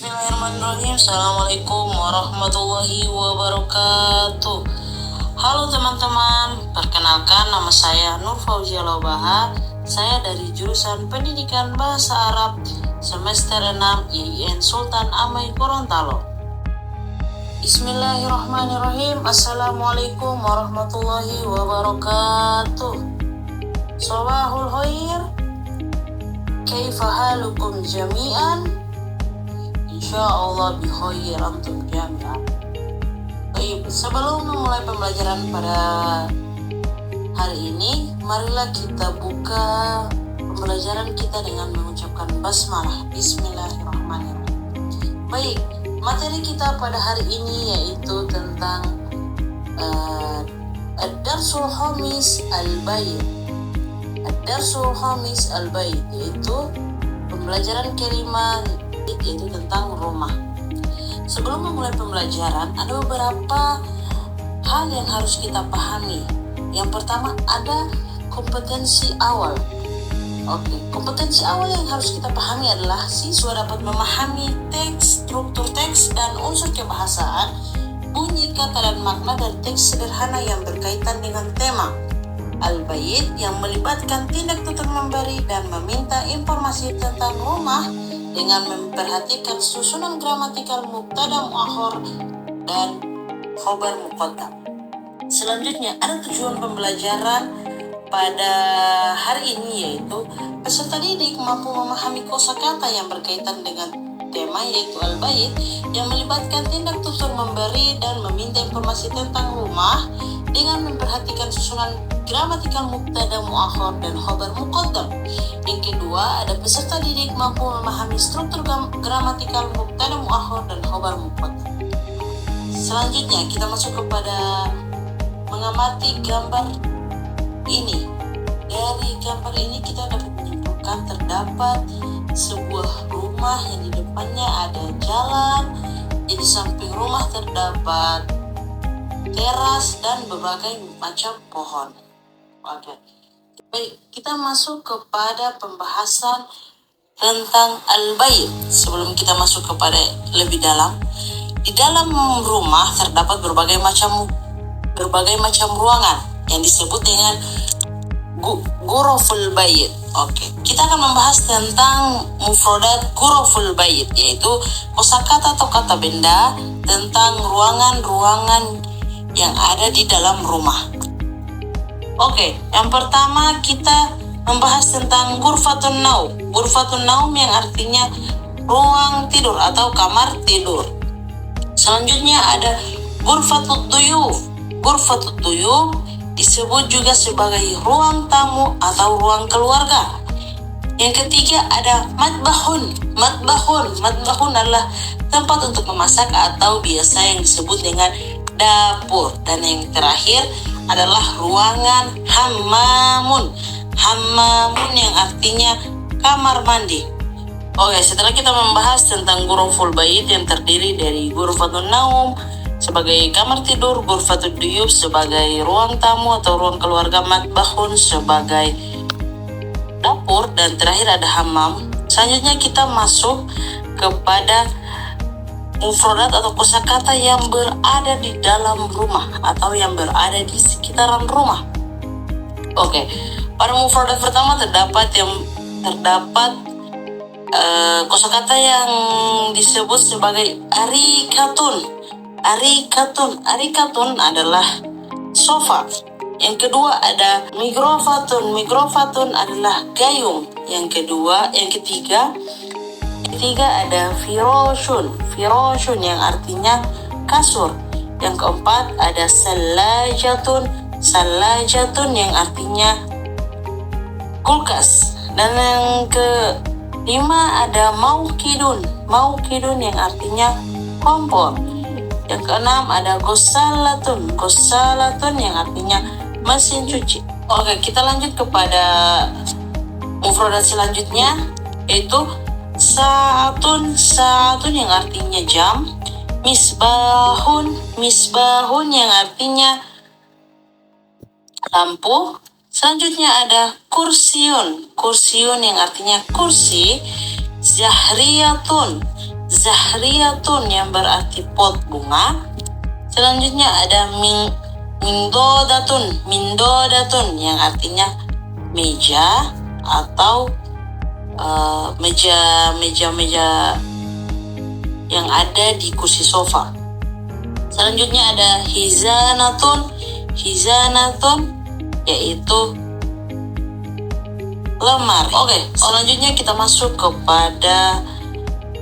Bismillahirrahmanirrahim. Assalamualaikum warahmatullahi wabarakatuh. Halo teman-teman, perkenalkan nama saya Nur Fauzia Laubaha. Saya dari jurusan Pendidikan Bahasa Arab semester 6 IAIN Sultan Amai Gorontalo. Bismillahirrahmanirrahim. Assalamualaikum warahmatullahi wabarakatuh. Sabahul khair. Kaifa halukum jami'an? Insyaallah bi khair antum jami'an. Baik, sebelum memulai pembelajaran pada hari ini, marilah kita buka pembelajaran kita dengan mengucapkan basmalah. Bismillahirrahmanirrahim. Baik, materi kita pada hari ini yaitu tentang Ad-Darsul Khamis Al-Bait. Ad-Darsul Khamis Al-Bait yaitu pembelajaran kelima, yaitu tentang rumah. Sebelum memulai pembelajaran, ada beberapa hal yang harus kita pahami. Yang pertama, ada kompetensi awal. Kompetensi awal yang harus kita pahami adalah siswa dapat memahami teks, struktur teks, dan unsur kebahasaan, bunyi, kata, dan makna dari teks sederhana yang berkaitan dengan tema Al-Bait yang melibatkan tindak tutur memberi dan meminta informasi tentang rumah dengan memperhatikan susunan gramatikal mubtada muakhar dan khobar muqaddam. Selanjutnya, ada tujuan pembelajaran pada hari ini yaitu peserta didik mampu memahami kosakata yang berkaitan dengan tema yaitu Al-Bait yang melibatkan tindak tutur memberi dan meminta informasi tentang rumah dengan memperhatikan susunan gramatikal mubtada muakhar dan khobar muqaddam. Yang kedua, ada peserta didik mampu memahami struktur gramatikal mubtada muakhar dan khobar muqaddam. Selanjutnya, kita masuk kepada mengamati gambar ini. Dari gambar ini kita dapat menyimpulkan terdapat sebuah rumah yang di depannya ada jalan, di samping rumah terdapat teras dan berbagai macam pohon. Oke. Baik, kita masuk kepada pembahasan tentang Al-Bait. Sebelum kita masuk kepada lebih dalam, di dalam rumah terdapat berbagai macam ruangan yang disebut dengan Ghuraful Bait. Oke, kita akan membahas tentang mufradat Ghuraful Bait, yaitu kosakata atau kata benda tentang ruangan-ruangan yang ada di dalam rumah. Oke, yang pertama kita membahas tentang Ghurfatun Naum. Ghurfatun Naum yang artinya ruang tidur atau kamar tidur. Selanjutnya ada Ghurfatut Duyuf. Ghurfatut Duyuf disebut juga sebagai ruang tamu atau ruang keluarga. Yang ketiga ada Matbahun. Matbahun adalah tempat untuk memasak atau biasa yang disebut dengan dapur. Dan yang terakhir adalah ruangan Hammamun. Hammamun yang artinya kamar mandi. Oke, setelah kita membahas tentang Ghuraful Bait yang terdiri dari Ghurfatun Naum sebagai kamar tidur, Ghurfatud Duyuf sebagai ruang tamu atau ruang keluarga, Matbahun sebagai dapur, dan terakhir ada Hammam. Selanjutnya kita masuk kepada mufradat atau kosakata yang berada di dalam rumah atau yang berada di sekitaran rumah. Oke, pada mufradat pertama terdapat kosakata yang disebut sebagai arikatun. Arikatun adalah sofa. Yang kedua ada migrofatun adalah gayung. Yang ketiga ada firoshun yang artinya kasur. Yang keempat ada salajatun yang artinya kulkas. Dan yang kelima ada maukidun yang artinya kompor. Yang keenam ada gosalatun yang artinya mesin cuci. Oke, kita lanjut kepada mufradat selanjutnya yaitu Saatun yang artinya jam, misbahun yang artinya lampu. Selanjutnya ada kursiun yang artinya kursi, zahriyatun zahriyatun yang berarti pot bunga. Selanjutnya ada mindodatun yang artinya meja atau meja yang ada di kursi sofa. Selanjutnya ada hizanatun yaitu lemari. Oke, selanjutnya kita masuk kepada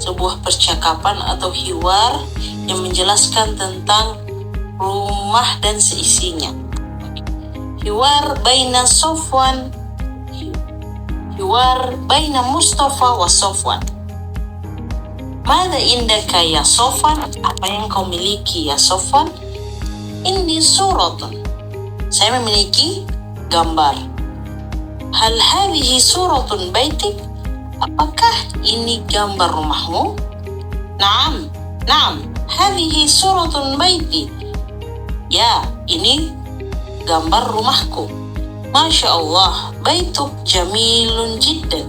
sebuah percakapan atau hiwar yang menjelaskan tentang rumah dan seisinya. Hiwar baina Mustafa wa Sofwan. Mada indaka ya Sofwan? Apa yang kau miliki ya Sofwan? Indi suratun. Saya memiliki gambar. Hal hadhihi suratun baitik? Apakah ini gambar rumahmu? Naam, hadhihi suratun baiti. Ya, ini gambar rumahku. Masya Allah, baituk jamilun jiddan.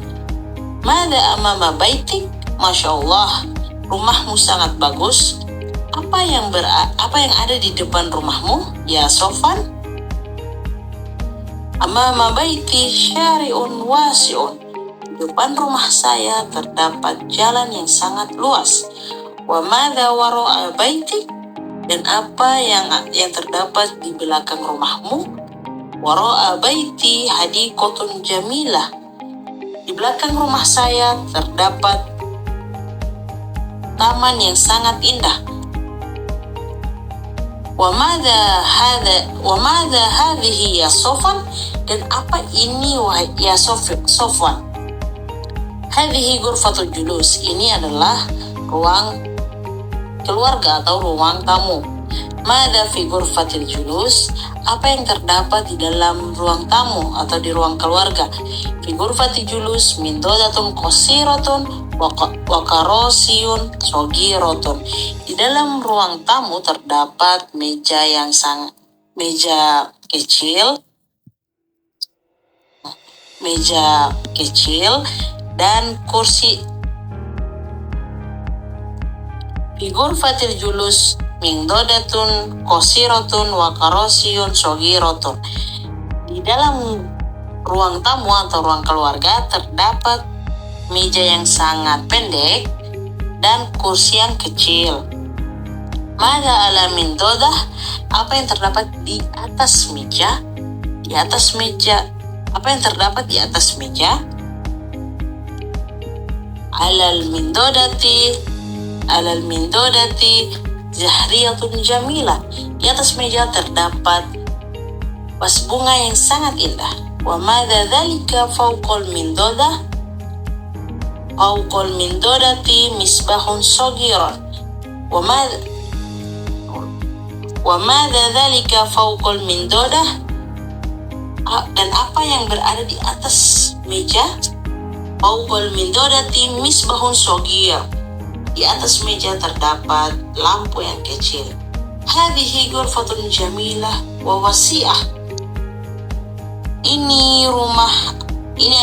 Mada amama baitik? Masya Allah, rumahmu sangat bagus. Apa yang ada di depan rumahmu, ya Sofwan? Amama baiti syari'un wasi'un. Di depan rumah saya terdapat jalan yang sangat luas. Wa madza wara'a baitik? Dan apa yang terdapat di belakang rumahmu? Wara'a baiti hadiqatun jamilah. Di belakang rumah saya terdapat taman yang sangat indah. Wa madza hadhihi ya Sofwan? Dan apa ini wahai ya Sofwan? Hadhihi ghurfatul julus. Ini adalah ruang keluarga atau ruang tamu. Madza fi ghurfatil julus? Apa yang terdapat di dalam ruang tamu atau di ruang keluarga? Fi ghurfatil julus mindodatun qasiratun wa karosiyun sogiratun. Di dalam ruang tamu terdapat meja kecil dan kursi. Fi ghurfatil julus mindodatun qasiratun wa karosiyun sogiratun. Di dalam ruang tamu atau ruang keluarga terdapat meja yang sangat pendek dan kursi yang kecil. Mada ala mindodah? Apa yang terdapat di atas meja? Apa yang terdapat di atas meja? Alal mindodati zahriyatun jamilah. Di atas meja terdapat vas bunga yang sangat indah. Wa madza dzalika fawqal mindodah? Fawqal mindodati misbahun sogiran. Wa madza dzalika fawqal mindodah? Dan apa yang berada di atas meja? Fawqal mindodati misbahun sogir. Di atas meja terdapat lampu yang kecil. Hadhihi ghurfatun jamilah wa wasi'ah. Ini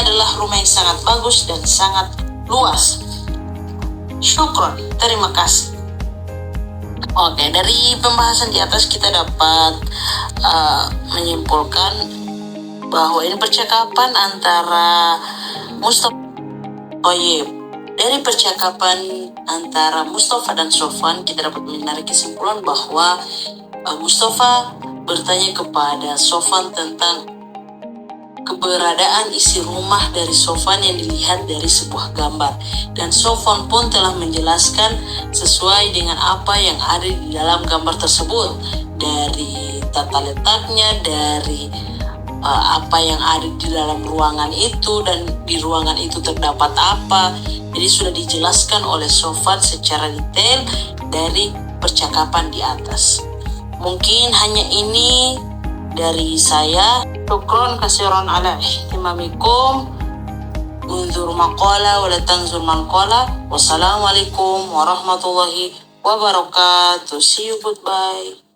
adalah rumah yang sangat bagus dan sangat luas. Syukron, terima kasih. Oke, dari pembahasan di atas kita dapat menyimpulkan bahwa ini percakapan antara Mustafa. Dari percakapan antara Mustafa dan Sofwan kita dapat menarik kesimpulan bahwa Mustafa bertanya kepada Sofwan tentang keberadaan isi rumah dari Sofwan yang dilihat dari sebuah gambar, dan Sofwan pun telah menjelaskan sesuai dengan apa yang ada di dalam gambar tersebut, dari tata letaknya, dari apa yang ada di dalam ruangan itu, dan di ruangan itu terdapat apa. Jadi sudah dijelaskan oleh Sofwan secara detail dari percakapan di atas. Mungkin hanya ini dari saya. Syukron kasiran ala ihtimamikum. Unzur maqala wa la tanzur manqala. Wassalamualaikum warahmatullahi wabarakatuh. See you, goodbye.